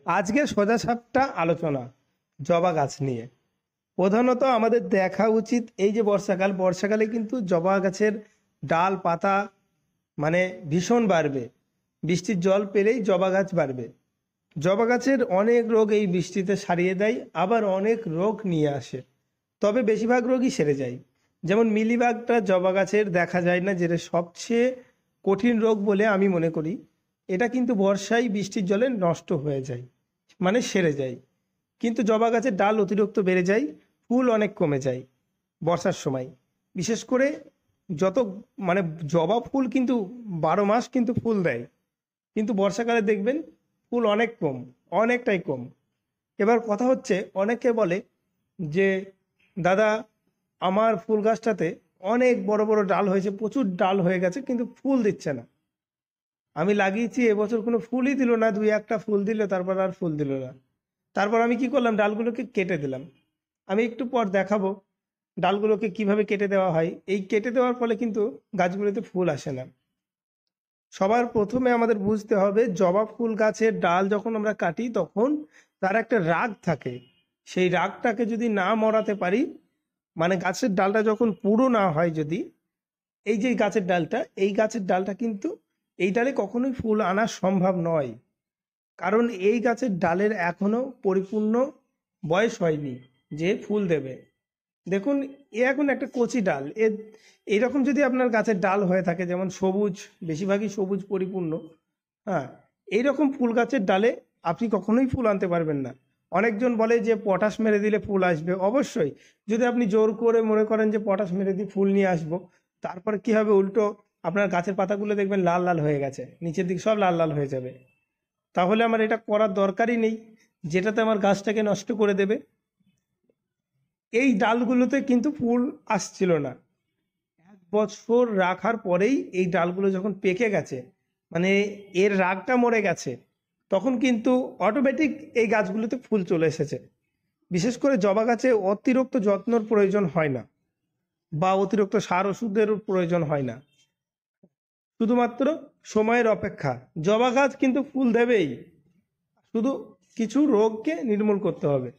আজকে সোজাসাপটা আলোচনা জবা গাছ নিয়ে। প্রধানত আমাদের দেখা উচিত এই যে বর্ষাকালে কিন্তু জবা গাছের ডাল পাতা মানে ভীষণ বাড়বে। বৃষ্টির জল পেলেই জবা গাছ বাড়বে। জবা গাছের অনেক রোগ এই বৃষ্টিতে সারিয়ে দেয়, আবার অনেক রোগ নিয়ে আসে, তবে বেশিরভাগ রোগই সেরে যায়। যেমন মিলিবাগটা জবা গাছের দেখা যায় না, যেটা সবচেয়ে কঠিন রোগ বলে আমি মনে করি। এটা কিন্তু বর্ষায় বৃষ্টির জলে নষ্ট হয়ে যায়, মানে সেরে যায়। কিন্তু জবা গাছের ডাল অতিরিক্ত বেড়ে যায়, ফুল অনেক কমে যায় বর্ষার সময়। বিশেষ করে যত মানে জবা ফুল কিন্তু 12 মাস কিন্তু ফুল দেয়, কিন্তু বর্ষাকালে দেখবেন ফুল অনেক কম, অনেকটাই কম। এবার কথা হচ্ছে, অনেকে বলে যে দাদা আমার ফুল গাছটাতে অনেক বড় বড় ডাল হয়েছে, প্রচুর ডাল হয়ে গেছে, কিন্তু ফুল দিচ্ছে না। আমি লাগিয়েছি এবছর কোনো ফুলই দিল না, দুই একটা ফুল দিল, তারপর আর ফুল দিল না। তারপর আমি কি করলাম, ডালগুলোকে কেটে দিলাম। আমি একটু পর দেখাবো ডালগুলোকে কিভাবে কেটে দেওয়া হয়। এই কেটে দেওয়ার ফলে কিন্তু গাছগুলোতে ফুল আসে না। সবার প্রথমে আমাদের বুঝতে হবে, জবা ফুল গাছের ডাল যখন আমরা কাটি তখন তার একটা রাগ থাকে। সেই রাগটাকে যদি না মরাতে পারি, মানে গাছের ডালটা যখন পুরো না হয়, যদি এই যে গাছের ডালটা কিন্তু এই ডালে কখনোই ফুল আনা সম্ভব নয়। কারণ এই গাছের ডালের এখনো পরিপূর্ণ বয়স হয়নি যে ফুল দেবে। দেখুন, এ এখন একটা কচি ডাল। এইরকম যদি আপনার গাছের ডাল হয়ে থাকে, যেমন সবুজ, বেশিরভাগই সবুজ পরিপূর্ণ, হ্যাঁ, এইরকম ফুল গাছের ডালে আপনি কখনোই ফুল আনতে পারবেন না। অনেকজন বলে যে পটাশ মেরে দিলে ফুল আসবে। অবশ্যই, যদি আপনি জোর করে মনে করেন যে পটাশ মেরে দিয়ে ফুল নিয়ে আসবো, তারপরে কি হবে, উল্টো আপনার গাছের পাতাগুলো দেখবেন লাল লাল হয়ে গেছে, নিচের দিক সব লাল লাল হয়ে যাবে। তাহলে আমার এটা করার দরকারই নেই, যেটাতে আমার গাছটাকে নষ্ট করে দেবে। এই ডালগুলোতে কিন্তু ফুল আসছিল না। 1 বছর রাখার পরেই এই ডালগুলো যখন পেকে গেছে, মানে এর রাগটা মরে গেছে, তখন কিন্তু অটোমেটিক এই গাছগুলোতে ফুল চলে এসেছে। বিশেষ করে জবা গাছে অতিরিক্ত যত্নর প্রয়োজন হয় না, বা অতিরিক্ত সার ওষুধের প্রয়োজন হয় না, শুধুমাত্র সময়ের অপেক্ষা। জবা গাছ কিন্তু ফুল দেবেই, শুধু কিছু রোগকে নির্মূল করতে হবে।